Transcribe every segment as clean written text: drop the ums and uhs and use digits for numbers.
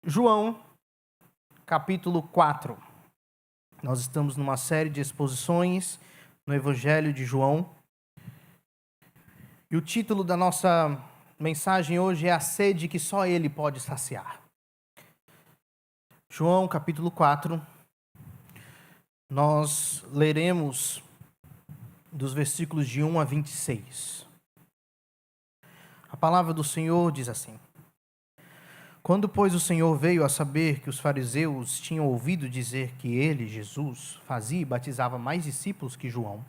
João, capítulo 4. Nós estamos numa série de exposições no Evangelho de João. E o título da nossa mensagem hoje é A Sede que só Ele pode saciar. João, capítulo 4. Nós leremos dos versículos de 1 a 26. A palavra do Senhor diz assim: Quando, pois, o Senhor veio a saber que os fariseus tinham ouvido dizer que ele, Jesus, fazia e batizava mais discípulos que João,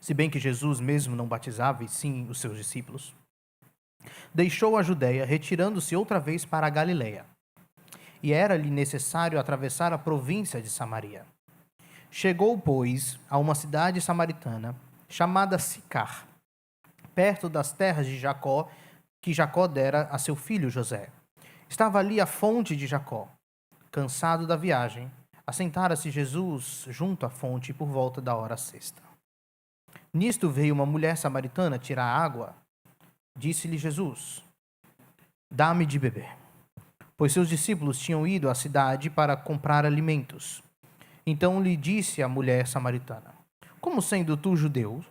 se bem que Jesus mesmo não batizava, e sim os seus discípulos, deixou a Judéia, retirando-se outra vez para a Galileia. E era-lhe necessário atravessar a província de Samaria. Chegou, pois, a uma cidade samaritana, chamada Sicar, perto das terras de Jacó, que Jacó dera a seu filho José. Estava ali a fonte de Jacó. Cansado da viagem, assentara-se Jesus junto à fonte por volta da hora sexta. Nisto veio uma mulher samaritana tirar água. Disse-lhe Jesus: Dá-me de beber. Pois seus discípulos tinham ido à cidade para comprar alimentos. Então lhe disse a mulher samaritana: Como sendo tu judeu,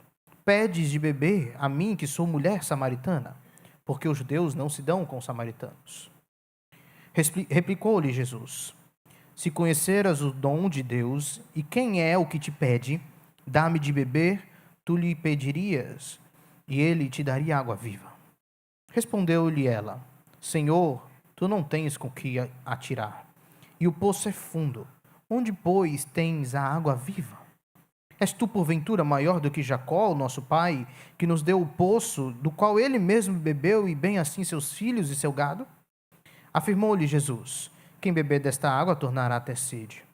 pedes de beber a mim que sou mulher samaritana? Porque os judeus não se dão com os samaritanos. Replicou-lhe Jesus: Se conheceras o dom de Deus e quem é o que te pede, dá-me de beber, tu lhe pedirias, e ele te daria água viva. Respondeu-lhe ela: Senhor, tu não tens com que atirar, e o poço é fundo. Onde, pois, tens a água viva? És tu, porventura, maior do que Jacó, o nosso pai, que nos deu o poço, do qual ele mesmo bebeu, e bem assim seus filhos e seu gado? Afirmou-lhe Jesus: Quem beber desta água tornará a ter sede.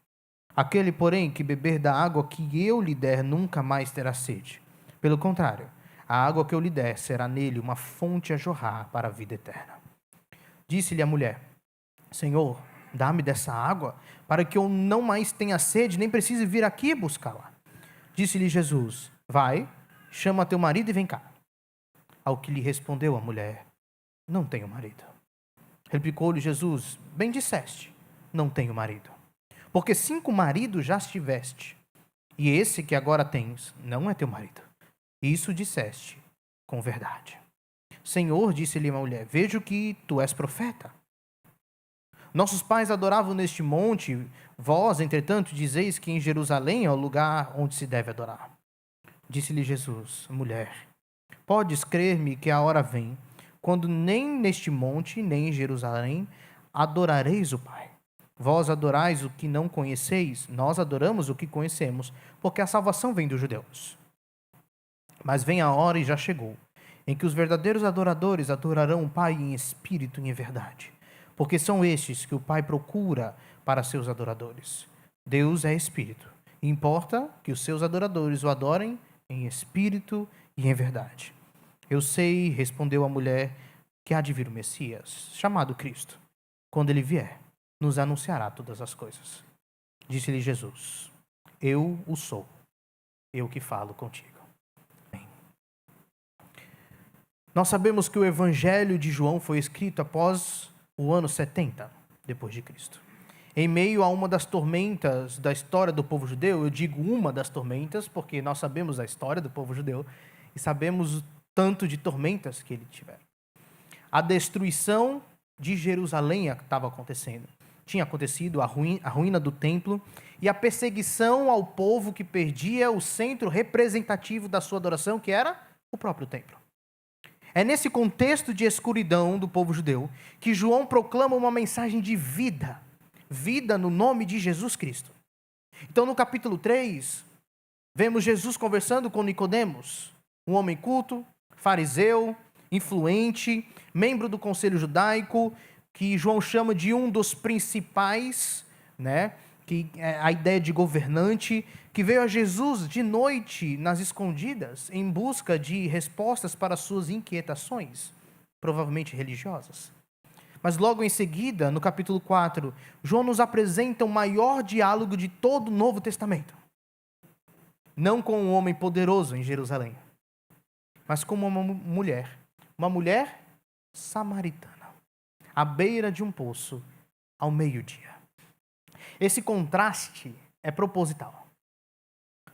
Aquele, porém, que beber da água que eu lhe der nunca mais terá sede. Pelo contrário, a água que eu lhe der será nele uma fonte a jorrar para a vida eterna. Disse-lhe a mulher: Senhor, dá-me dessa água, para que eu não mais tenha sede, nem precise vir aqui buscá-la. Disse-lhe Jesus: Vai, chama teu marido e vem cá. Ao que lhe respondeu a mulher: Não tenho marido. Replicou-lhe Jesus: Bem disseste, não tenho marido. Porque 5 maridos já tiveste, e esse que agora tens não é teu marido. Isso disseste com verdade. Senhor, disse-lhe a mulher, vejo que tu és profeta. Nossos pais adoravam neste monte, vós, entretanto, dizeis que em Jerusalém é o lugar onde se deve adorar. Disse-lhe Jesus: Mulher, podes crer-me que a hora vem, quando nem neste monte, nem em Jerusalém, adorareis o Pai. Vós adorais o que não conheceis, nós adoramos o que conhecemos, porque a salvação vem dos judeus. Mas vem a hora, e já chegou, em que os verdadeiros adoradores adorarão o Pai em espírito e em verdade, porque são estes que o Pai procura para seus adoradores. Deus é espírito, e importa que os seus adoradores o adorem em espírito e em verdade. Eu sei, respondeu a mulher, que há de vir o Messias, chamado Cristo. Quando ele vier, nos anunciará todas as coisas. Disse-lhe Jesus: Eu o sou, eu que falo contigo. Bem, nós sabemos que o Evangelho de João foi escrito após o ano 70 depois de Cristo. Em meio a uma das tormentas da história do povo judeu, eu digo uma das tormentas, porque nós sabemos a história do povo judeu e sabemos o tanto de tormentas que ele tiveram. A destruição de Jerusalém estava acontecendo. Tinha acontecido a ruína do templo e a perseguição ao povo que perdia o centro representativo da sua adoração, que era o próprio templo. É nesse contexto de escuridão do povo judeu que João proclama uma mensagem de vida. Vida no nome de Jesus Cristo. Então, no capítulo 3, vemos Jesus conversando com Nicodemos, um homem culto, fariseu, influente, membro do conselho judaico, que João chama de um dos principais, que é a ideia de governante, que veio a Jesus de noite, nas escondidas, em busca de respostas para suas inquietações, provavelmente religiosas. Mas logo em seguida, no capítulo 4, João nos apresenta o maior diálogo de todo o Novo Testamento. Não com um homem poderoso em Jerusalém, mas com uma mulher samaritana, à beira de um poço, ao meio-dia. Esse contraste é proposital.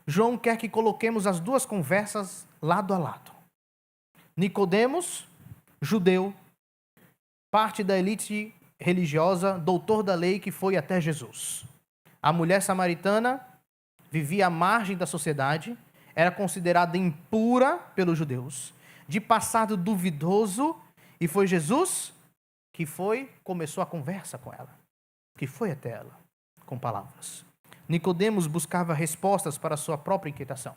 João quer que coloquemos as duas conversas lado a lado. Nicodemos, judeu, parte da elite religiosa, doutor da lei que foi até Jesus. A mulher samaritana vivia à margem da sociedade, era considerada impura pelos judeus, de passado duvidoso, e foi Jesus que começou a conversa com ela, que foi até ela, com palavras. Nicodemos buscava respostas para a sua própria inquietação.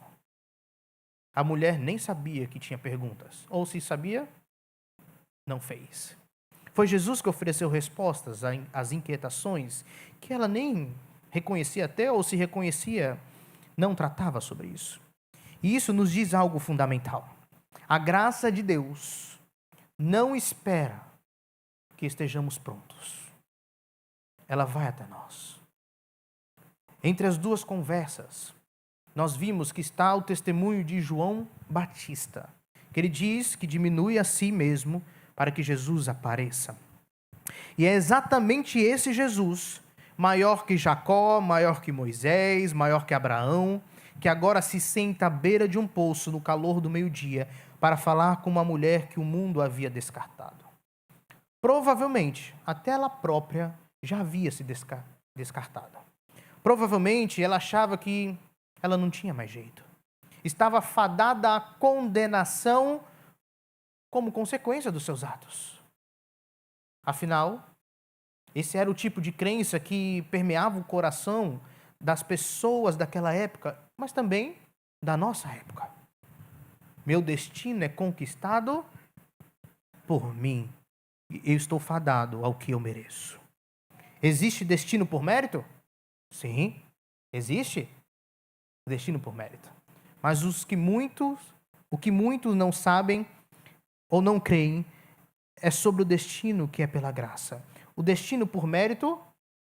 A mulher nem sabia que tinha perguntas, ou se sabia, não fez. Foi Jesus que ofereceu respostas às inquietações que ela nem reconhecia até, ou se reconhecia, não tratava sobre isso. E isso nos diz algo fundamental. A graça de Deus não espera que estejamos prontos. Ela vai até nós. Entre as duas conversas, nós vimos que está o testemunho de João Batista, que ele diz que diminui a si mesmo para que Jesus apareça. E é exatamente esse Jesus, maior que Jacó, maior que Moisés, maior que Abraão, que agora se senta à beira de um poço no calor do meio-dia para falar com uma mulher que o mundo havia descartado. Provavelmente, até ela própria já havia se descartado. Provavelmente, ela achava que ela não tinha mais jeito. Estava fadada à condenação como consequência dos seus atos. Afinal, esse era o tipo de crença que permeava o coração das pessoas daquela época, mas também da nossa época. Meu destino é conquistado por mim. Eu estou fadado ao que eu mereço. Existe destino por mérito? Sim, existe destino por mérito. Mas o que muitos não sabem ou não creem é sobre o destino que é pela graça. O destino por mérito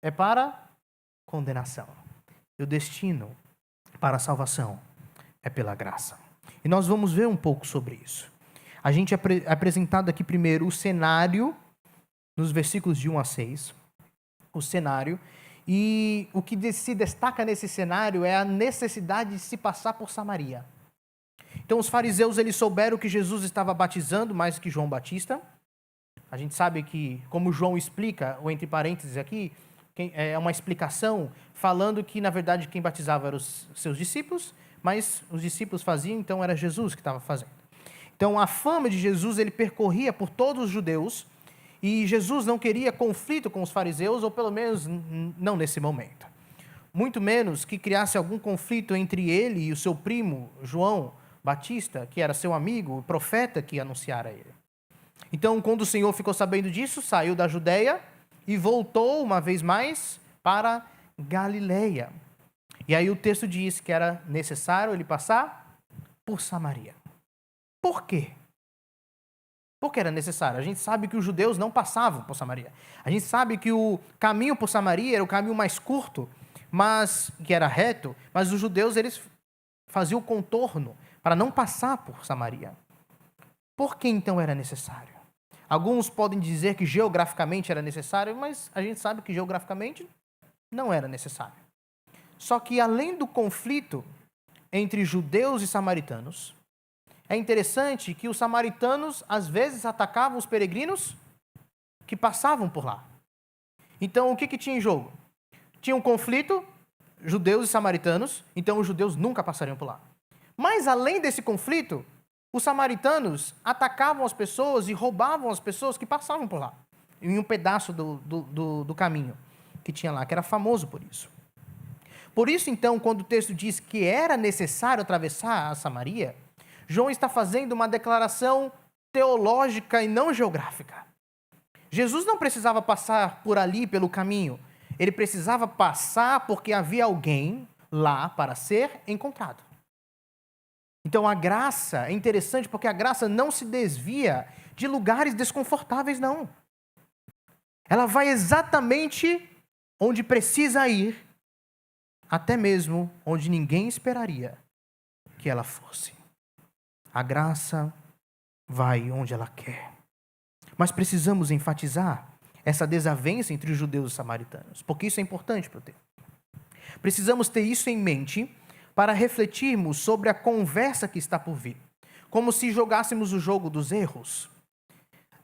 é para condenação. E o destino para a salvação é pela graça. E nós vamos ver um pouco sobre isso. A gente é apresentado aqui primeiro o cenário, nos versículos de 1 a 6. O cenário. E o que se destaca nesse cenário é a necessidade de se passar por Samaria. Então os fariseus eles souberam que Jesus estava batizando mais que João Batista. A gente sabe que, como João explica, ou entre parênteses aqui, é uma explicação falando que, na verdade, quem batizava eram os seus discípulos, mas os discípulos faziam, então era Jesus que estava fazendo. Então a fama de Jesus ele percorria por todos os judeus, e Jesus não queria conflito com os fariseus, ou pelo menos não nesse momento. Muito menos que criasse algum conflito entre ele e o seu primo, João Batista, que era seu amigo, o profeta que anunciara ele. Então, quando o Senhor ficou sabendo disso, saiu da Judeia e voltou uma vez mais para Galileia. E aí o texto diz que era necessário ele passar por Samaria. Por quê? Por que era necessário? A gente sabe que os judeus não passavam por Samaria. A gente sabe que o caminho por Samaria era o caminho mais curto, mas que era reto, mas os judeus eles faziam o contorno para não passar por Samaria. Por que então era necessário? Alguns podem dizer que geograficamente era necessário, mas a gente sabe que geograficamente não era necessário. Só que além do conflito entre judeus e samaritanos, é interessante que os samaritanos às vezes atacavam os peregrinos que passavam por lá. Então o que tinha em jogo? Tinha um conflito, judeus e samaritanos, então os judeus nunca passariam por lá. Mas além desse conflito, os samaritanos atacavam as pessoas e roubavam as pessoas que passavam por lá, em um pedaço do caminho que tinha lá, que era famoso por isso. Por isso, então, quando o texto diz que era necessário atravessar a Samaria, João está fazendo uma declaração teológica e não geográfica. Jesus não precisava passar por ali, pelo caminho. Ele precisava passar porque havia alguém lá para ser encontrado. Então a graça é interessante porque a graça não se desvia de lugares desconfortáveis, não. Ela vai exatamente onde precisa ir, até mesmo onde ninguém esperaria que ela fosse. A graça vai onde ela quer. Mas precisamos enfatizar essa desavença entre os judeus e os samaritanos, porque isso é importante para o texto. Precisamos ter isso em mente para refletirmos sobre a conversa que está por vir. Como se jogássemos o jogo dos erros.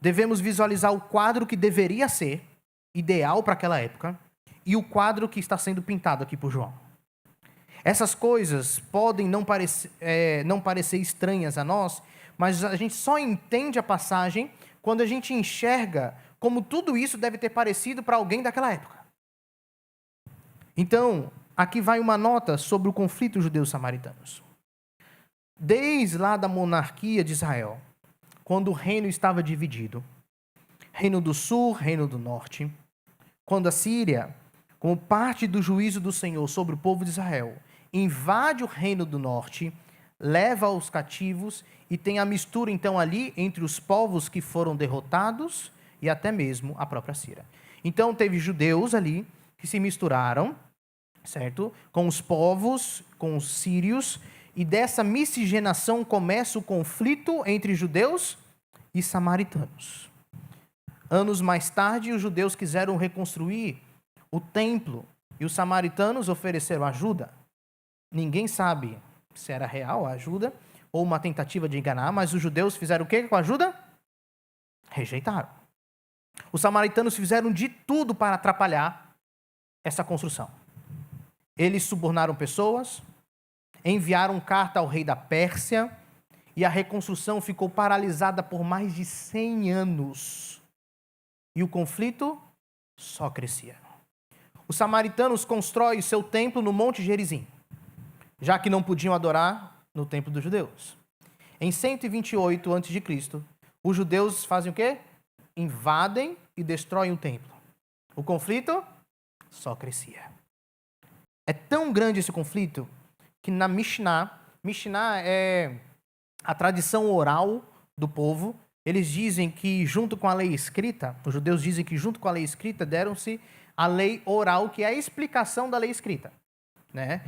Devemos visualizar o quadro que deveria ser ideal para aquela época e o quadro que está sendo pintado aqui por João. Essas coisas podem não parecer estranhas a nós, mas a gente só entende a passagem quando a gente enxerga como tudo isso deve ter parecido para alguém daquela época. Então, aqui vai uma nota sobre o conflito judeus-samaritanos. Desde lá da monarquia de Israel, quando o reino estava dividido, reino do sul, reino do norte, quando a Síria, como parte do juízo do Senhor sobre o povo de Israel, invade o reino do norte, leva os cativos e tem a mistura então ali entre os povos que foram derrotados e até mesmo a própria Síria. Então teve judeus ali que se misturaram, certo? Com os povos, com os sírios, e dessa miscigenação começa o conflito entre judeus e samaritanos. Anos mais tarde, os judeus quiseram reconstruir o templo e os samaritanos ofereceram ajuda. Ninguém sabe se era real a ajuda ou uma tentativa de enganar, mas os judeus fizeram o quê com a ajuda? Rejeitaram. Os samaritanos fizeram de tudo para atrapalhar essa construção. Eles subornaram pessoas, enviaram carta ao rei da Pérsia e a reconstrução ficou paralisada por mais de 100 anos. E o conflito só crescia. Os samaritanos constroem seu templo no Monte Gerizim, já que não podiam adorar no templo dos judeus. Em 128 a.C., os judeus fazem o quê? Invadem e destroem o templo. O conflito só crescia. É tão grande esse conflito que na Mishnah é a tradição oral do povo, eles dizem que junto com a lei escrita, os judeus dizem que junto com a lei escrita deram-se a lei oral, que é a explicação da lei escrita. Né?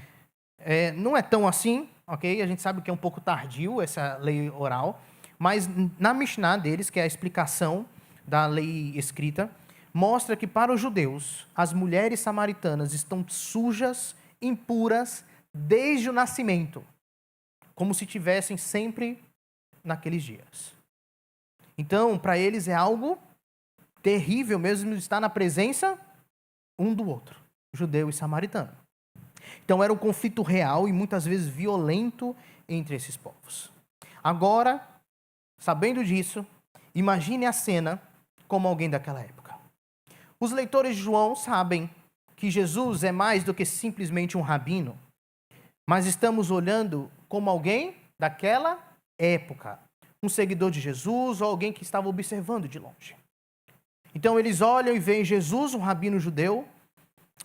Não é tão assim, ok? A gente sabe que é um pouco tardio essa lei oral, mas na Mishnah deles, que é a explicação da lei escrita, mostra que para os judeus, as mulheres samaritanas estão sujas, impuras, desde o nascimento, como se tivessem sempre naqueles dias. Então, para eles é algo terrível mesmo estar na presença um do outro, judeu e samaritano. Então, era um conflito real e muitas vezes violento entre esses povos. Agora, sabendo disso, imagine a cena como alguém daquela época. Os leitores de João sabem que Jesus é mais do que simplesmente um rabino, mas estamos olhando como alguém daquela época, um seguidor de Jesus ou alguém que estava observando de longe. Então eles olham e veem Jesus, um rabino judeu,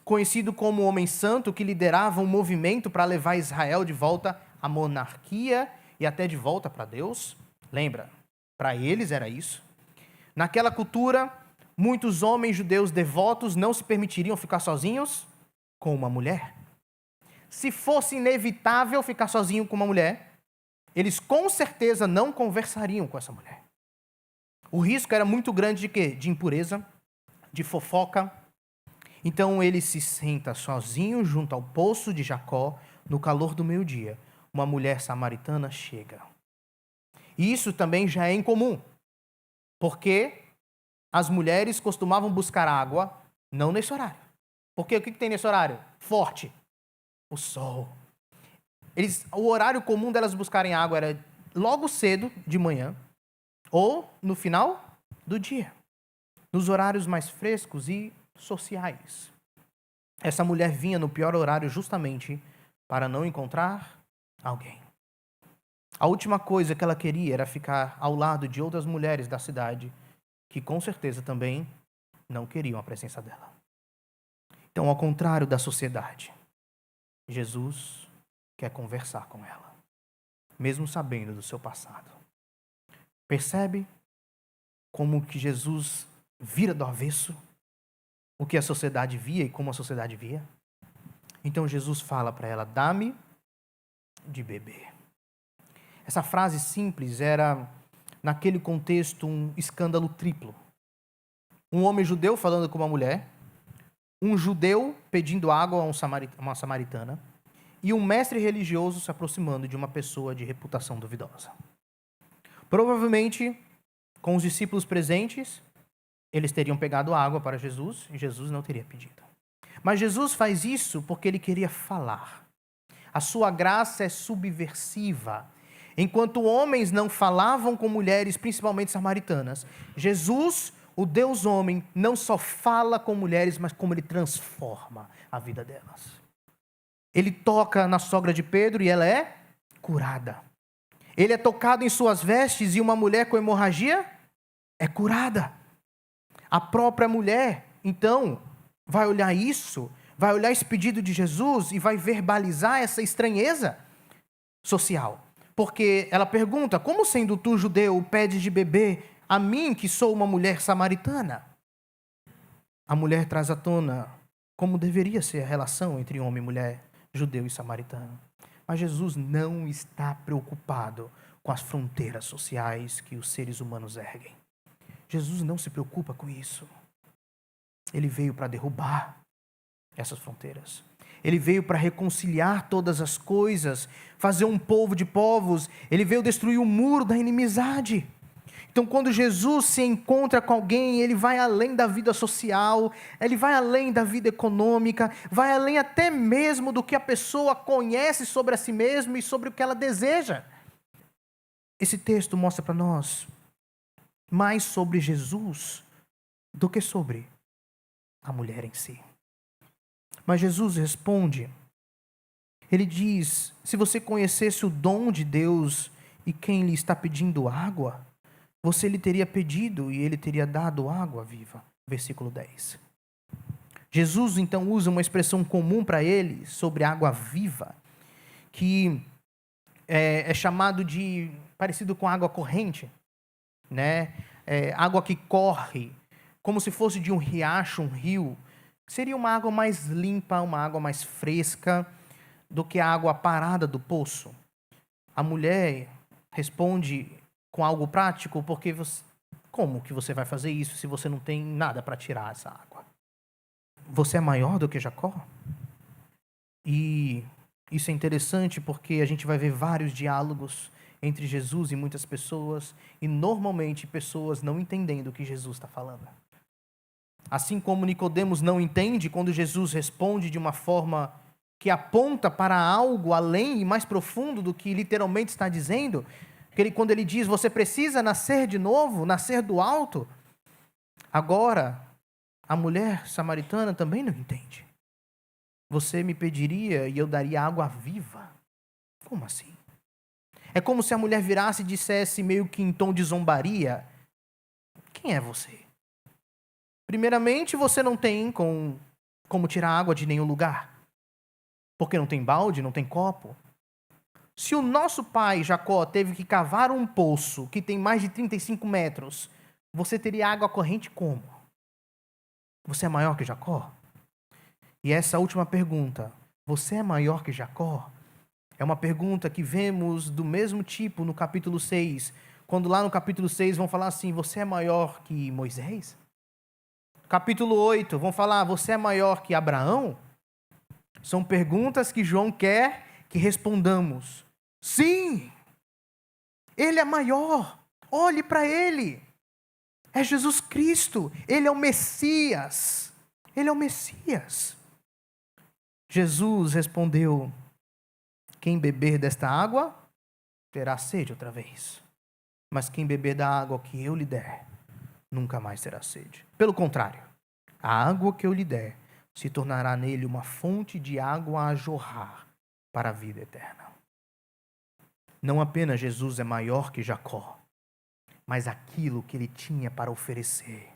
conhecido como homem santo, que liderava um movimento para levar Israel de volta à monarquia e até de volta para Deus. Lembra? Para eles era isso. Naquela cultura, muitos homens judeus devotos não se permitiriam ficar sozinhos com uma mulher. Se fosse inevitável ficar sozinho com uma mulher, eles com certeza não conversariam com essa mulher. O risco era muito grande de quê? De impureza, de fofoca. Então ele se senta sozinho junto ao poço de Jacó, no calor do meio-dia. Uma mulher samaritana chega. E isso também já é incomum, porque as mulheres costumavam buscar água não nesse horário. Porque o que tem nesse horário? Forte. O sol. O horário comum delas buscarem água era logo cedo, de manhã, ou no final do dia, nos horários mais frescos e sociais. Essa mulher vinha no pior horário justamente para não encontrar alguém. A última coisa que ela queria era ficar ao lado de outras mulheres da cidade que com certeza também não queriam a presença dela. Então, ao contrário da sociedade, Jesus quer conversar com ela, mesmo sabendo do seu passado. Percebe como que Jesus vira do avesso o que a sociedade via e como a sociedade via? Então Jesus fala para ela: dá-me de beber. Essa frase simples era, naquele contexto, um escândalo triplo. um homem judeu falando com uma mulher, um judeu pedindo água a uma samaritana e um mestre religioso se aproximando de uma pessoa de reputação duvidosa. Provavelmente, com os discípulos presentes, eles teriam pegado água para Jesus e Jesus não teria pedido. Mas Jesus faz isso porque ele queria falar. A sua graça é subversiva. Enquanto homens não falavam com mulheres, principalmente samaritanas, Jesus, o Deus homem, não só fala com mulheres, mas como ele transforma a vida delas. Ele toca na sogra de Pedro e ela é curada. Ele é tocado em suas vestes e uma mulher com hemorragia é curada. A própria mulher, então, vai olhar isso, vai olhar esse pedido de Jesus e vai verbalizar essa estranheza social. Porque ela pergunta, como sendo tu judeu, pedes de beber a mim, que sou uma mulher samaritana? A mulher traz à tona como deveria ser a relação entre homem e mulher, judeu e samaritano. Mas Jesus não está preocupado com as fronteiras sociais que os seres humanos erguem. Jesus não se preocupa com isso. Ele veio para derrubar essas fronteiras. Ele veio para reconciliar todas as coisas, fazer um povo de povos. Ele veio destruir o muro da inimizade. Então, quando Jesus se encontra com alguém, ele vai além da vida social, ele vai além da vida econômica, vai além até mesmo do que a pessoa conhece sobre a si mesma e sobre o que ela deseja. Esse texto mostra para nós mais sobre Jesus do que sobre a mulher em si. Mas Jesus responde, ele diz, se você conhecesse o dom de Deus e quem lhe está pedindo água, você lhe teria pedido e ele teria dado água viva. Versículo 10. Jesus então usa uma expressão comum para ele sobre água viva, que é chamado de, parecido com água corrente, né? Água que corre, como se fosse de um riacho, um rio. Seria uma água mais limpa, uma água mais fresca do que a água parada do poço. A mulher responde com algo prático, porque como que você vai fazer isso se você não tem nada para tirar essa água? Você é maior do que Jacó? E isso é interessante porque a gente vai ver vários diálogos entre Jesus e muitas pessoas, e normalmente pessoas não entendendo o que Jesus está falando. Assim como Nicodemos não entende quando Jesus responde de uma forma que aponta para algo além e mais profundo do que literalmente está dizendo, quando ele diz, você precisa nascer de novo, nascer do alto. Agora, a mulher samaritana também não entende. Você me pediria e eu daria água viva. Como assim? É como se a mulher virasse e dissesse meio que em tom de zombaria, quem é você? Primeiramente, você não tem como tirar água de nenhum lugar. Porque não tem balde, não tem copo. Se o nosso pai, Jacó, teve que cavar um poço que tem mais de 35 metros, você teria água corrente como? Você é maior que Jacó? E essa última pergunta, você é maior que Jacó? É uma pergunta que vemos do mesmo tipo no capítulo 6. Quando lá no capítulo 6 vão falar assim, você é maior que Moisés? Capítulo 8, vão falar, você é maior que Abraão? São perguntas que João quer que respondamos. Sim, ele é maior, olhe para ele. É Jesus Cristo, ele é o Messias. Ele é o Messias. Jesus respondeu, quem beber desta água, terá sede outra vez. Mas quem beber da água que eu lhe der, nunca mais terá sede. Pelo contrário, a água que eu lhe der se tornará nele uma fonte de água a jorrar para a vida eterna. Não apenas Jesus é maior que Jacó, mas aquilo que ele tinha para oferecer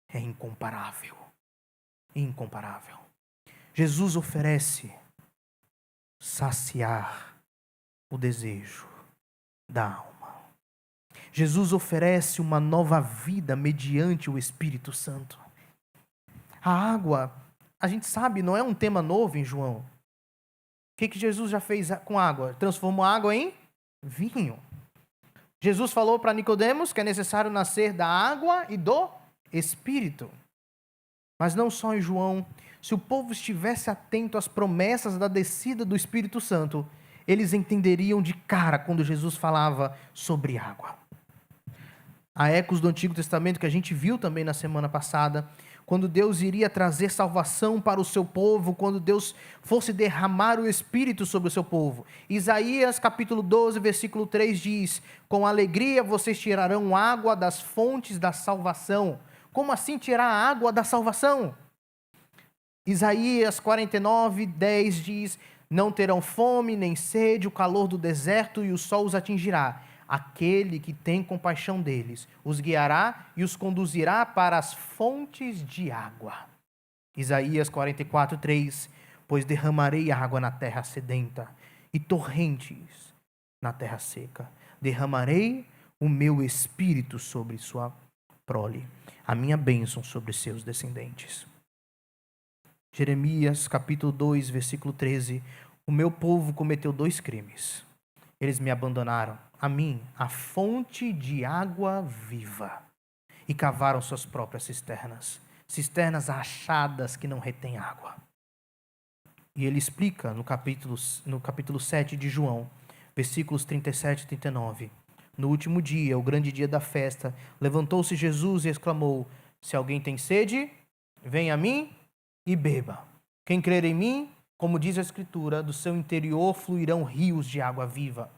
é incomparável. Incomparável. Jesus oferece saciar o desejo da alma. Jesus oferece uma nova vida mediante o Espírito Santo. A água, a gente sabe, não é um tema novo em João. O que Jesus já fez com água? Transformou a água em vinho. Jesus falou para Nicodemos que é necessário nascer da água e do espírito. Mas não só em João. Se o povo estivesse atento às promessas da descida do Espírito Santo, eles entenderiam de cara quando Jesus falava sobre água. Há ecos do Antigo Testamento que a gente viu também na semana passada, quando Deus iria trazer salvação para o seu povo, quando Deus fosse derramar o Espírito sobre o seu povo. Isaías capítulo 12, versículo 3 diz: com alegria vocês tirarão água das fontes da salvação. Como assim tirar a água da salvação? Isaías 49, 10 diz: não terão fome nem sede, o calor do deserto e o sol os atingirá. Aquele que tem compaixão deles os guiará e os conduzirá para as fontes de água. Isaías 44, 3: pois derramarei água na terra sedenta e torrentes na terra seca. Derramarei o meu espírito sobre sua prole, a minha bênção sobre seus descendentes. Jeremias capítulo 2, versículo 13: o meu povo cometeu 2 crimes. Eles me abandonaram, a mim, a fonte de água viva, e cavaram suas próprias cisternas, cisternas achadas que não retêm água. E ele explica no capítulo 7 de João, versículos 37 e 39. No último dia, o grande dia da festa, levantou-se Jesus e exclamou: se alguém tem sede, venha a mim e beba. Quem crer em mim, como diz a Escritura, do seu interior fluirão rios de água viva.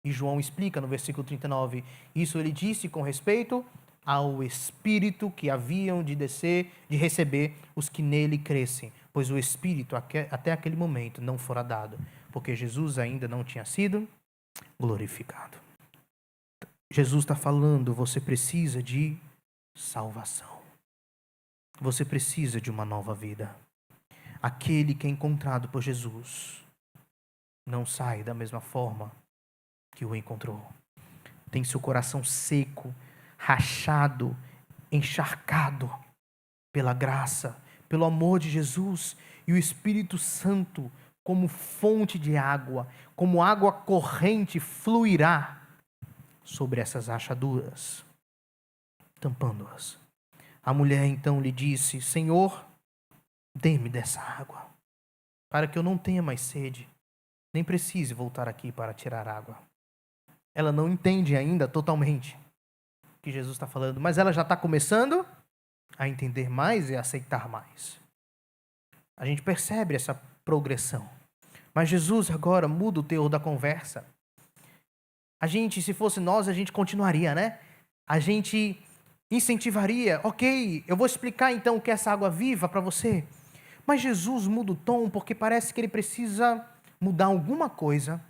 E João explica no versículo 39, isso ele disse com respeito ao Espírito que haviam de receber os que nele crescem, pois o Espírito até aquele momento não fora dado, porque Jesus ainda não tinha sido glorificado. Jesus está falando, você precisa de salvação. Você precisa de uma nova vida. Aquele que é encontrado por Jesus não sai da mesma forma que o encontrou. Tem seu coração seco, rachado, encharcado pela graça, pelo amor de Jesus e o Espírito Santo como fonte de água, como água corrente fluirá sobre essas rachaduras, tampando-as. A mulher então lhe disse: Senhor, dê-me dessa água, para que eu não tenha mais sede, nem precise voltar aqui para tirar água. Ela não entende ainda totalmente o que Jesus está falando, mas ela já está começando a entender mais e a aceitar mais. A gente percebe essa progressão. Mas Jesus agora muda o teor da conversa. Se fosse nós, a gente continuaria, né? A gente incentivaria, ok, eu vou explicar então o que é essa água viva para você. Mas Jesus muda o tom porque parece que ele precisa mudar alguma coisa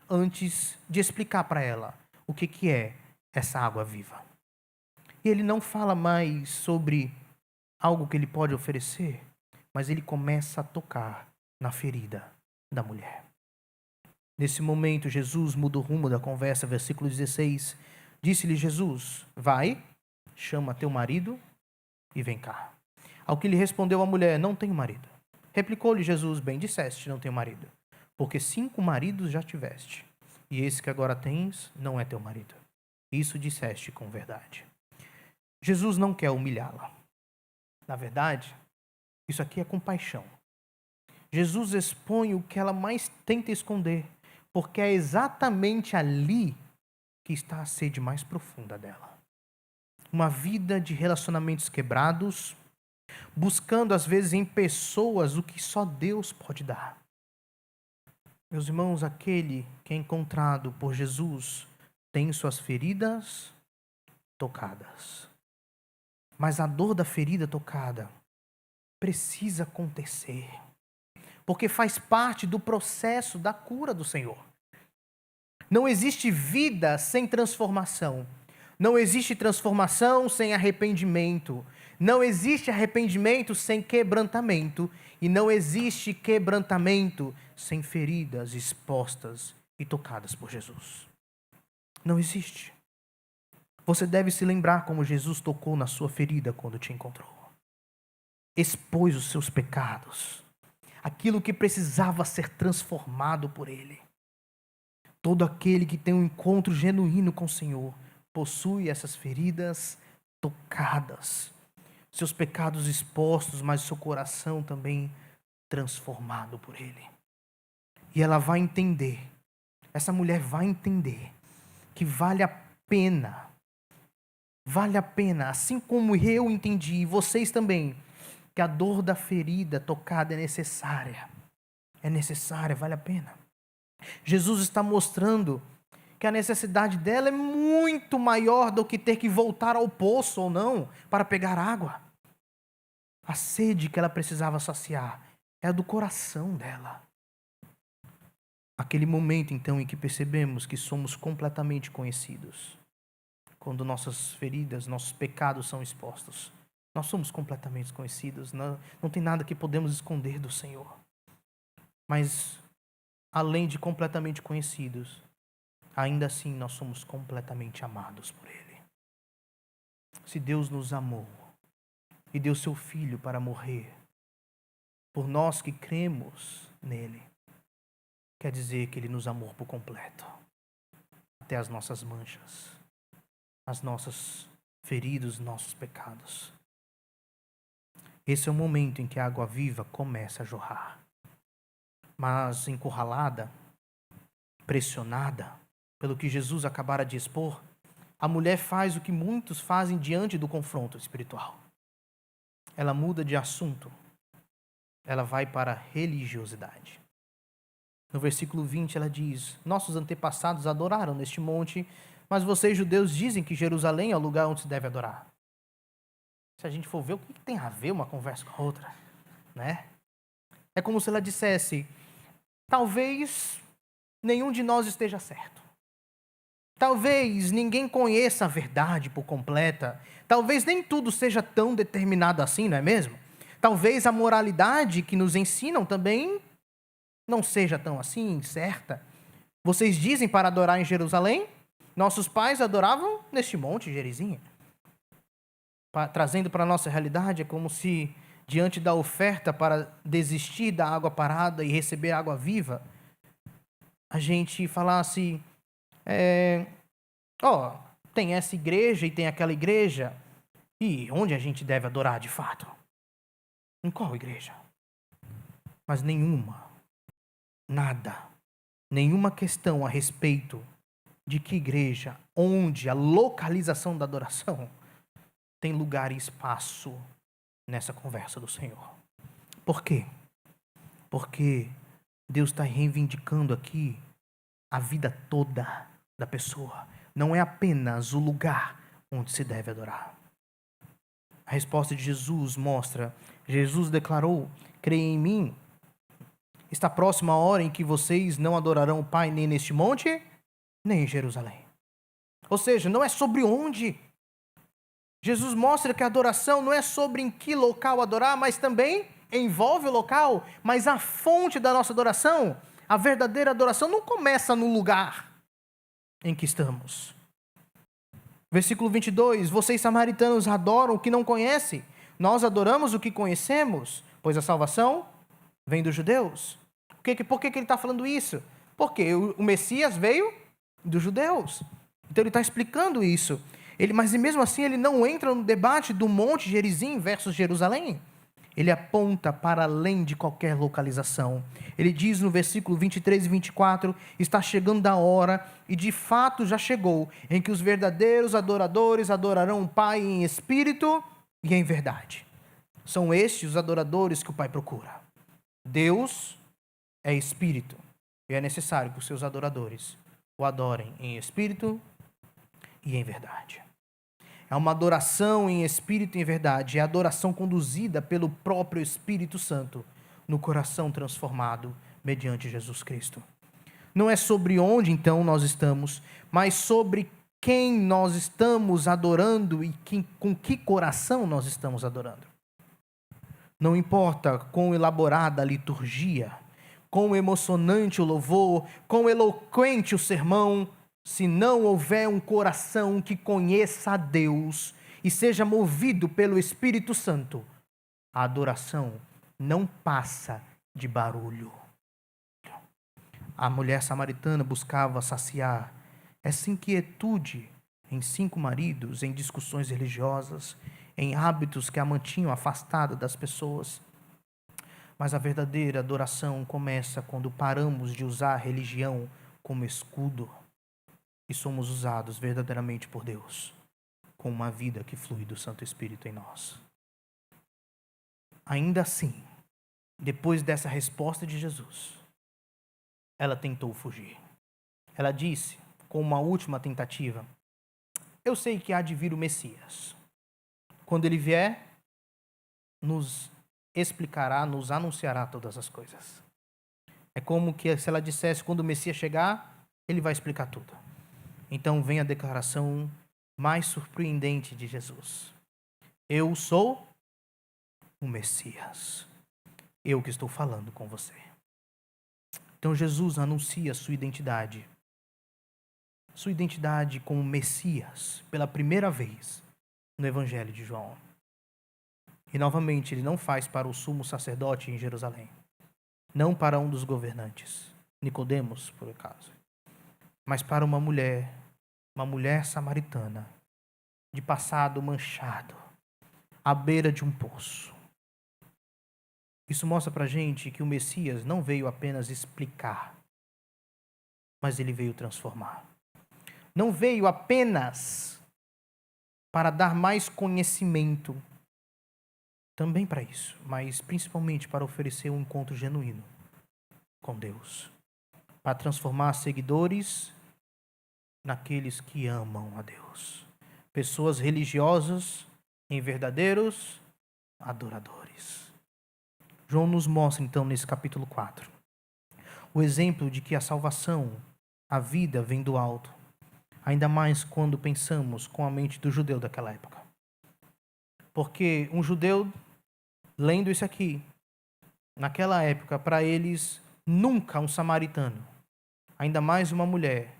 antes de explicar para ela o que é essa água viva. E ele não fala mais sobre algo que ele pode oferecer, mas ele começa a tocar na ferida da mulher. Nesse momento, Jesus muda o rumo da conversa, versículo 16. Disse-lhe Jesus: vai, chama teu marido e vem cá. Ao que lhe respondeu a mulher: não tenho marido. Replicou-lhe Jesus: bem disseste, não tenho marido, porque 5 maridos já tiveste, e esse que agora tens não é teu marido. Isso disseste com verdade. Jesus não quer humilhá-la. Na verdade, isso aqui é compaixão. Jesus expõe o que ela mais tenta esconder, porque é exatamente ali que está a sede mais profunda dela. Uma vida de relacionamentos quebrados, buscando às vezes em pessoas o que só Deus pode dar. Meus irmãos, aquele que é encontrado por Jesus tem suas feridas tocadas. Mas a dor da ferida tocada precisa acontecer, porque faz parte do processo da cura do Senhor. Não existe vida sem transformação. Não existe transformação sem arrependimento. Não existe arrependimento sem quebrantamento. E não existe quebrantamento sem feridas expostas e tocadas por Jesus. Não existe. Você deve se lembrar como Jesus tocou na sua ferida quando te encontrou. Expôs os seus pecados. Aquilo que precisava ser transformado por Ele. Todo aquele que tem um encontro genuíno com o Senhor possui essas feridas tocadas. seus pecados expostos, mas seu coração também transformado por Ele. E ela vai entender, essa mulher vai entender que vale a pena, assim como eu entendi, e vocês também, que a dor da ferida tocada é necessária, vale a pena. Jesus está mostrando que a necessidade dela é muito maior do que ter que voltar ao poço ou não para pegar água. A sede que ela precisava saciar é a do coração dela. Aquele momento, então, em que percebemos que somos completamente conhecidos. Quando nossas feridas, nossos pecados são expostos. Nós somos completamente conhecidos. Não tem nada que podemos esconder do Senhor. Mas, além de completamente conhecidos, ainda assim nós somos completamente amados por Ele. Se Deus nos amou e deu seu Filho para morrer, por nós que cremos nele, quer dizer que Ele nos amou por completo. Até as nossas manchas, as nossas feridas, nossos pecados. Esse é o momento em que a água viva começa a jorrar. Mas encurralada, pressionada pelo que Jesus acabara de expor, a mulher faz o que muitos fazem diante do confronto espiritual. Ela muda de assunto. Ela vai para a religiosidade. No versículo 20 ela diz: nossos antepassados adoraram neste monte, mas vocês judeus dizem que Jerusalém é o lugar onde se deve adorar. Se a gente for ver, o que tem a ver uma conversa com a outra? Né? É como se ela dissesse: talvez nenhum de nós esteja certo. Talvez ninguém conheça a verdade por completa. Talvez nem tudo seja tão determinado assim, não é mesmo? Talvez a moralidade que nos ensinam também não seja tão assim, certa. Vocês dizem para adorar em Jerusalém? Nossos pais adoravam neste monte, Gerizim. Trazendo para a nossa realidade, é como se, diante da oferta para desistir da água parada e receber água viva, a gente falasse: tem essa igreja e tem aquela igreja, e onde a gente deve adorar de fato? Em qual igreja? Mas nenhuma questão a respeito de que igreja, onde, a localização da adoração tem lugar e espaço nessa conversa do Senhor. Por quê? Porque Deus está reivindicando aqui a vida toda da pessoa. Não é apenas o lugar onde se deve adorar. A resposta de Jesus mostra: Jesus declarou: creia em mim. Está próxima a hora em que vocês não adorarão o Pai nem neste monte, nem em Jerusalém. Ou seja, não é sobre onde. Jesus mostra que a adoração não é sobre em que local adorar, mas também envolve o local. Mas a fonte da nossa adoração, a verdadeira adoração, não começa no lugar em que estamos. Versículo 22, vocês samaritanos adoram o que não conhecem. Nós adoramos o que conhecemos, pois a salvação vem dos judeus. Por que ele está falando isso? Porque o Messias veio dos judeus. Então ele está explicando isso. Mas mesmo assim ele não entra no debate do Monte Gerizim versus Jerusalém. Ele aponta para além de qualquer localização. Ele diz no versículo 23 e 24, está chegando a hora, e de fato já chegou, em que os verdadeiros adoradores adorarão o Pai em espírito e em verdade. São estes os adoradores que o Pai procura. Deus é espírito, e é necessário que os seus adoradores o adorem em espírito e em verdade. É uma adoração em espírito e em verdade. É a adoração conduzida pelo próprio Espírito Santo no coração transformado mediante Jesus Cristo. Não é sobre onde, então, nós estamos, mas sobre quem nós estamos adorando e com que coração nós estamos adorando. Não importa quão elaborada a liturgia, quão emocionante o louvor, quão eloquente o sermão, se não houver um coração que conheça a Deus e seja movido pelo Espírito Santo, a adoração não passa de barulho. A mulher samaritana buscava saciar essa inquietude em 5 maridos, em discussões religiosas, em hábitos que a mantinham afastada das pessoas. Mas a verdadeira adoração começa quando paramos de usar a religião como escudo e somos usados verdadeiramente por Deus, com uma vida que flui do Santo Espírito em nós. Ainda assim, depois dessa resposta de Jesus, ela tentou fugir. Ela disse, com uma última tentativa: eu sei que há de vir o Messias. Quando ele vier, nos explicará, nos anunciará todas as coisas. É como que se ela dissesse, quando o Messias chegar, ele vai explicar tudo. Então vem a declaração mais surpreendente de Jesus: eu sou o Messias. Eu que estou falando com você. Então Jesus anuncia sua identidade como Messias, pela primeira vez no Evangelho de João. E novamente, ele não faz para o sumo sacerdote em Jerusalém, não para um dos governantes, Nicodemos, por acaso, mas para uma mulher samaritana, de passado manchado, à beira de um poço. Isso mostra para a gente que o Messias não veio apenas explicar, mas ele veio transformar. Não veio apenas para dar mais conhecimento, também para isso, mas principalmente para oferecer um encontro genuíno com Deus, para transformar seguidores naqueles que amam a Deus, pessoas religiosas em verdadeiros adoradores. João nos mostra então nesse capítulo 4 o exemplo de que a salvação, a vida vem do alto, ainda mais quando pensamos com a mente do judeu daquela época. Porque um judeu, lendo isso aqui, naquela época, para eles, nunca um samaritano, ainda mais uma mulher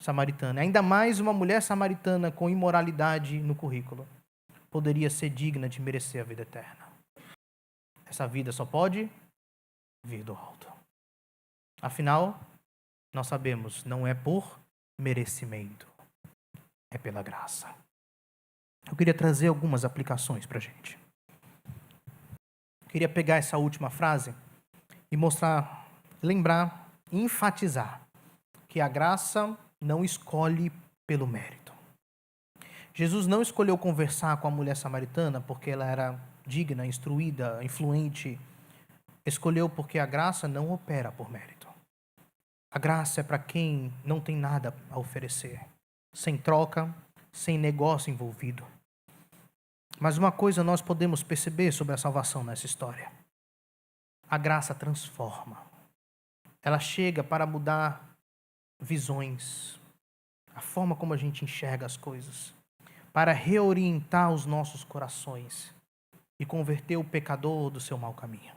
samaritana, ainda mais uma mulher samaritana com imoralidade no currículo, poderia ser digna de merecer a vida eterna. Essa vida só pode vir do alto. Afinal, nós sabemos, não é por merecimento, é pela graça. Eu queria trazer algumas aplicações para a gente. Eu queria pegar essa última frase e mostrar, lembrar, enfatizar que a graça não escolhe pelo mérito. Jesus não escolheu conversar com a mulher samaritana porque ela era digna, instruída, influente. Escolheu porque a graça não opera por mérito. A graça é para quem não tem nada a oferecer, sem troca, sem negócio envolvido. Mas uma coisa nós podemos perceber sobre a salvação nessa história: a graça transforma. Ela chega para mudar visões, a forma como a gente enxerga as coisas, para reorientar os nossos corações e converter o pecador do seu mau caminho.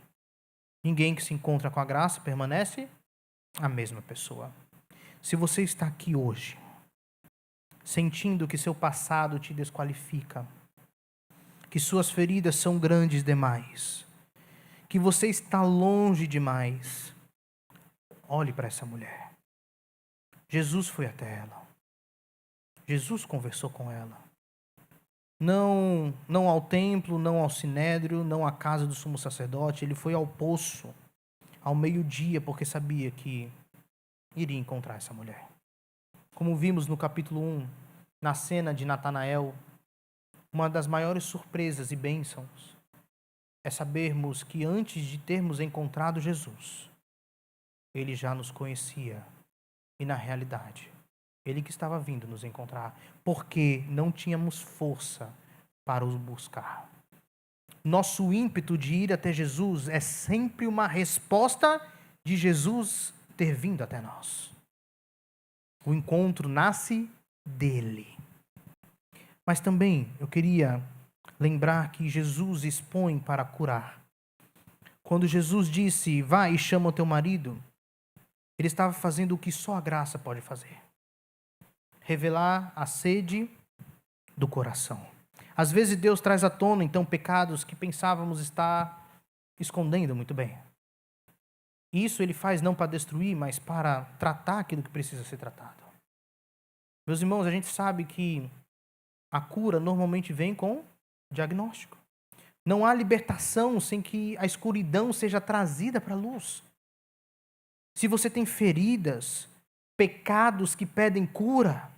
Ninguém que se encontra com a graça permanece a mesma pessoa. Se você está aqui hoje, sentindo que seu passado te desqualifica, que suas feridas são grandes demais, que você está longe demais, olhe para essa mulher. Jesus foi até ela. Jesus conversou com ela. Não ao templo, não ao sinédrio, não à casa do sumo sacerdote. Ele foi ao poço, ao meio-dia, porque sabia que iria encontrar essa mulher. Como vimos no capítulo 1, na cena de Natanael, uma das maiores surpresas e bênçãos é sabermos que antes de termos encontrado Jesus, ele já nos conhecia. E na realidade, ele que estava vindo nos encontrar, porque não tínhamos força para os buscar. Nosso ímpeto de ir até Jesus é sempre uma resposta de Jesus ter vindo até nós. O encontro nasce dele. Mas também eu queria lembrar que Jesus expõe para curar. Quando Jesus disse, vai e chama o teu marido, ele estava fazendo o que só a graça pode fazer: revelar a sede do coração. Às vezes Deus traz à tona, então, pecados que pensávamos estar escondendo muito bem. Isso ele faz não para destruir, mas para tratar aquilo que precisa ser tratado. Meus irmãos, a gente sabe que a cura normalmente vem com diagnóstico. Não há libertação sem que a escuridão seja trazida para a luz. Se você tem feridas, pecados que pedem cura,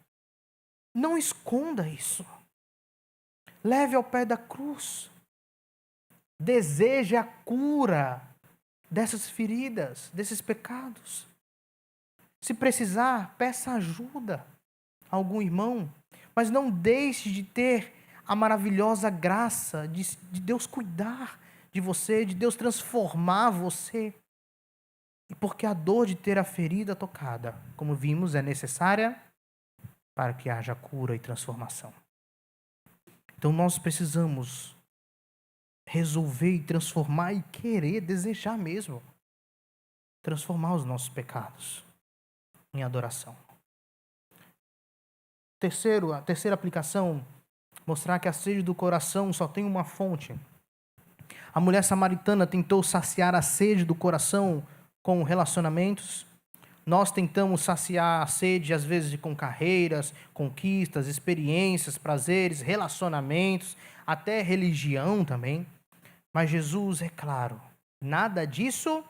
não esconda isso. Leve ao pé da cruz. Deseje a cura dessas feridas, desses pecados. Se precisar, peça ajuda a algum irmão, mas não deixe de ter a maravilhosa graça de Deus cuidar de você, de Deus transformar você. E porque a dor de ter a ferida tocada, como vimos, é necessária para que haja cura e transformação. Então nós precisamos resolver e transformar e querer, desejar mesmo, transformar os nossos pecados em adoração. A terceira aplicação, mostrar que a sede do coração só tem uma fonte. A mulher samaritana tentou saciar a sede do coração com relacionamentos. Nós tentamos saciar a sede, às vezes, com carreiras, conquistas, experiências, prazeres, relacionamentos, até religião também. Mas Jesus é claro, nada disso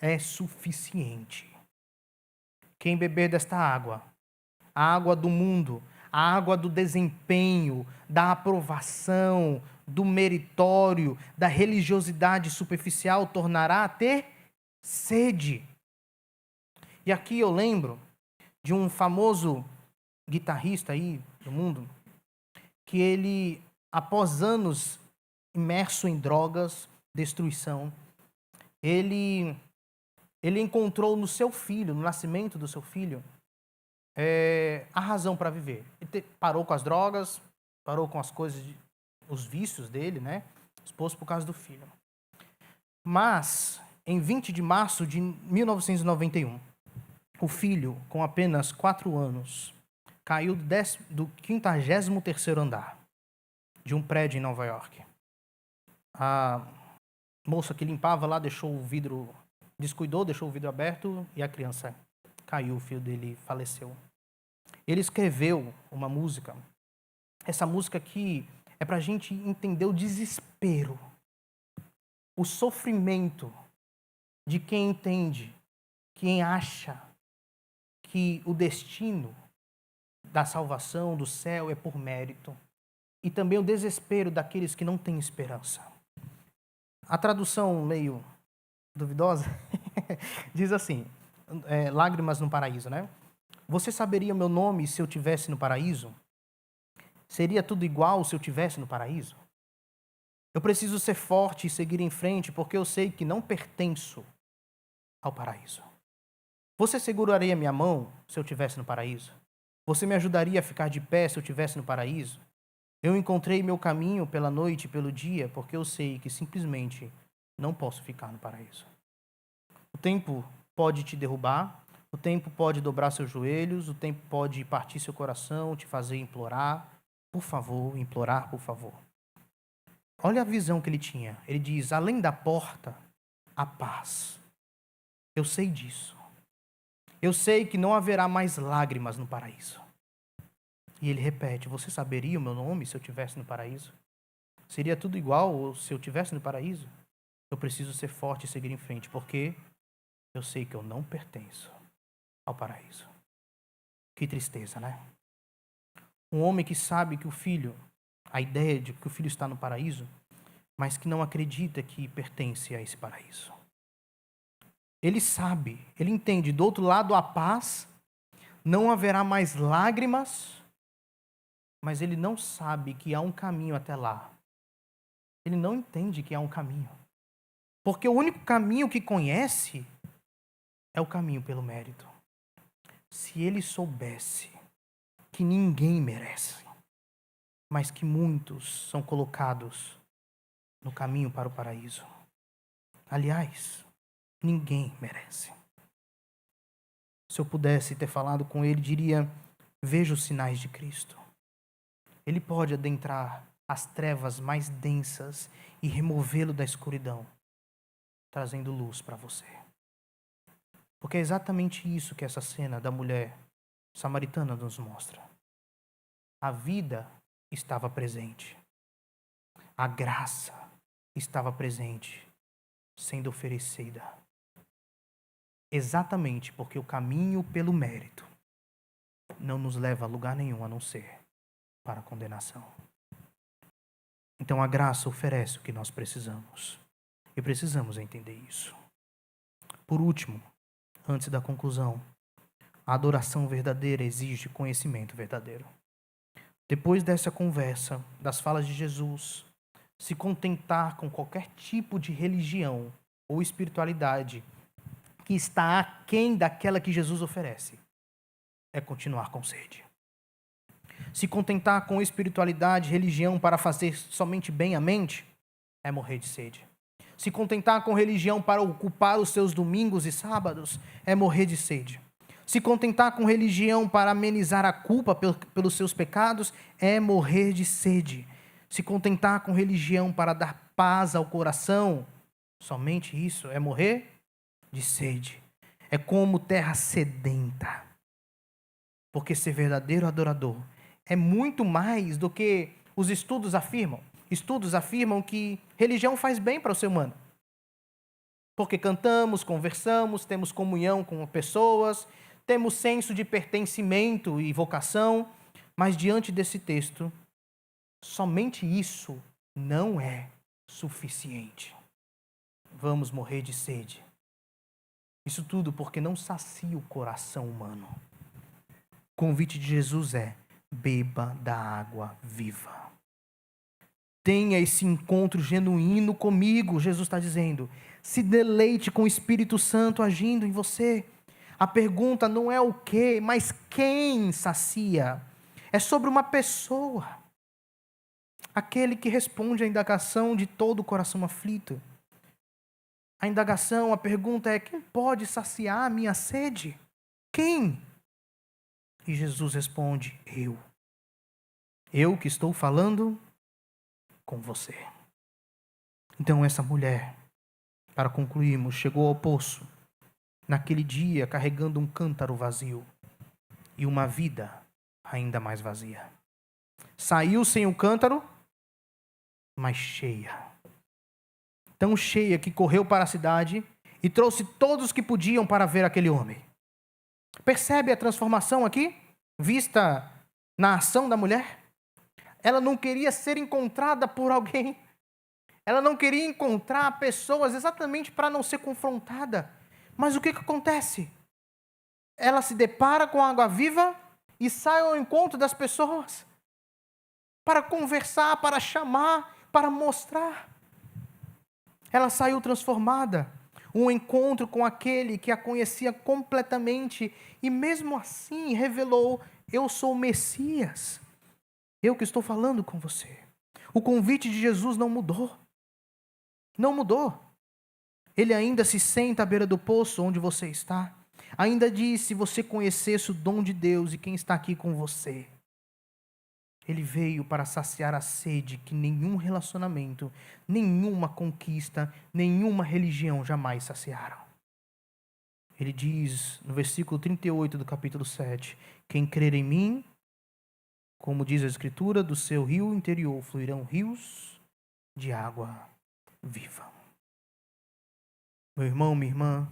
é suficiente. Quem beber desta água, a água do mundo, a água do desempenho, da aprovação, do meritório, da religiosidade superficial, tornará a ter sede. E aqui eu lembro de um famoso guitarrista aí do mundo, que ele, após anos imerso em drogas, destruição, ele encontrou no seu filho, no nascimento do seu filho, a razão para viver. Ele parou com as drogas, parou com as coisas, os vícios dele, né? Exposto por causa do filho. Mas, em 20 de março de 1991, o filho, com apenas 4 anos, caiu do 53º andar de um prédio em Nova York. A moça que limpava lá descuidou, deixou o vidro aberto e a criança caiu, o filho dele faleceu. Ele escreveu uma música. Essa música aqui é para a gente entender o desespero, o sofrimento de quem entende, quem acha que o destino da salvação, do céu, é por mérito. E também o desespero daqueles que não têm esperança. A tradução meio duvidosa diz assim, lágrimas no paraíso, né? Você saberia meu nome se eu tivesse no paraíso? Seria tudo igual se eu tivesse no paraíso? Eu preciso ser forte e seguir em frente porque eu sei que não pertenço ao paraíso. Você seguraria minha mão se eu tivesse no paraíso? Você me ajudaria a ficar de pé se eu tivesse no paraíso? Eu encontrei meu caminho pela noite e pelo dia porque eu sei que simplesmente não posso ficar no paraíso. O tempo pode te derrubar, o tempo pode dobrar seus joelhos, o tempo pode partir seu coração, te fazer implorar, por favor, implorar, por favor. Olha a visão que ele tinha. Ele diz, além da porta, a paz. Eu sei disso. Eu sei que não haverá mais lágrimas no paraíso. E ele repete, você saberia o meu nome se eu estivesse no paraíso? Seria tudo igual se eu estivesse no paraíso? Eu preciso ser forte e seguir em frente, porque eu sei que eu não pertenço ao paraíso. Que tristeza, né? Um homem que sabe que a ideia de que o filho está no paraíso, mas que não acredita que pertence a esse paraíso. Ele sabe, ele entende, do outro lado a paz, não haverá mais lágrimas, mas ele não sabe que há um caminho até lá. Ele não entende que há um caminho. Porque o único caminho que conhece é o caminho pelo mérito. Se ele soubesse que ninguém merece, mas que muitos são colocados no caminho para o paraíso. Aliás, ninguém merece. Se eu pudesse ter falado com ele, diria, veja os sinais de Cristo. Ele pode adentrar as trevas mais densas e removê-lo da escuridão, trazendo luz para você. Porque é exatamente isso que essa cena da mulher samaritana nos mostra. A vida estava presente. A graça estava presente, sendo oferecida. Exatamente porque o caminho pelo mérito não nos leva a lugar nenhum a não ser para a condenação. Então a graça oferece o que nós precisamos. E precisamos entender isso. Por último, antes da conclusão, a adoração verdadeira exige conhecimento verdadeiro. Depois dessa conversa, das falas de Jesus, se contentar com qualquer tipo de religião ou espiritualidade que está aquém daquela que Jesus oferece, é continuar com sede. Se contentar com espiritualidade, religião para fazer somente bem à mente, é morrer de sede. Se contentar com religião para ocupar os seus domingos e sábados, é morrer de sede. Se contentar com religião para amenizar a culpa pelos seus pecados, é morrer de sede. Se contentar com religião para dar paz ao coração, somente isso é morrer de sede. É como terra sedenta. Porque ser verdadeiro adorador é muito mais do que os estudos afirmam. Estudos afirmam que religião faz bem para o ser humano. Porque cantamos, conversamos, temos comunhão com pessoas, temos senso de pertencimento e vocação, mas diante desse texto, somente isso não é suficiente. Vamos morrer de sede. Isso tudo porque não sacia o coração humano. O convite de Jesus é: beba da água viva. Tenha esse encontro genuíno comigo, Jesus está dizendo. Se deleite com o Espírito Santo agindo em você. A pergunta não é o que, mas quem sacia. É sobre uma pessoa. Aquele que responde à indagação de todo o coração aflito. A indagação, a pergunta é: quem pode saciar a minha sede? Quem? E Jesus responde: eu. Eu que estou falando com você. Então essa mulher, para concluirmos, chegou ao poço naquele dia carregando um cântaro vazio e uma vida ainda mais vazia. Saiu sem o cântaro, mas cheia. Tão cheia que correu para a cidade e trouxe todos que podiam para ver aquele homem. Percebe a transformação aqui? Vista na ação da mulher? Ela não queria ser encontrada por alguém. Ela não queria encontrar pessoas exatamente para não ser confrontada. Mas o que acontece? Ela se depara com a água viva e sai ao encontro das pessoas. Para conversar, para chamar, para mostrar. Ela saiu transformada. Um encontro com aquele que a conhecia completamente. E mesmo assim revelou: eu sou o Messias. Eu que estou falando com você. O convite de Jesus não mudou. Não mudou. Ele ainda se senta à beira do poço onde você está. Ainda diz: se você conhecesse o dom de Deus e quem está aqui com você. Ele veio para saciar a sede que nenhum relacionamento, nenhuma conquista, nenhuma religião jamais saciaram. Ele diz no versículo 38 do capítulo 7, quem crer em mim, como diz a Escritura, do seu rio interior fluirão rios de água viva. Meu irmão, minha irmã,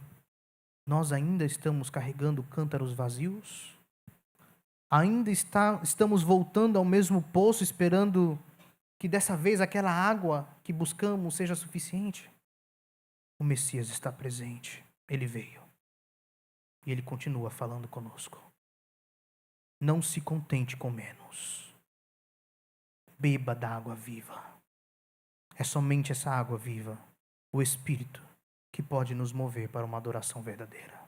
nós ainda estamos carregando cântaros vazios? Ainda estamos voltando ao mesmo poço, esperando que dessa vez aquela água que buscamos seja suficiente? O Messias está presente. Ele veio. E ele continua falando conosco. Não se contente com menos. Beba da água viva. É somente essa água viva, o Espírito, que pode nos mover para uma adoração verdadeira.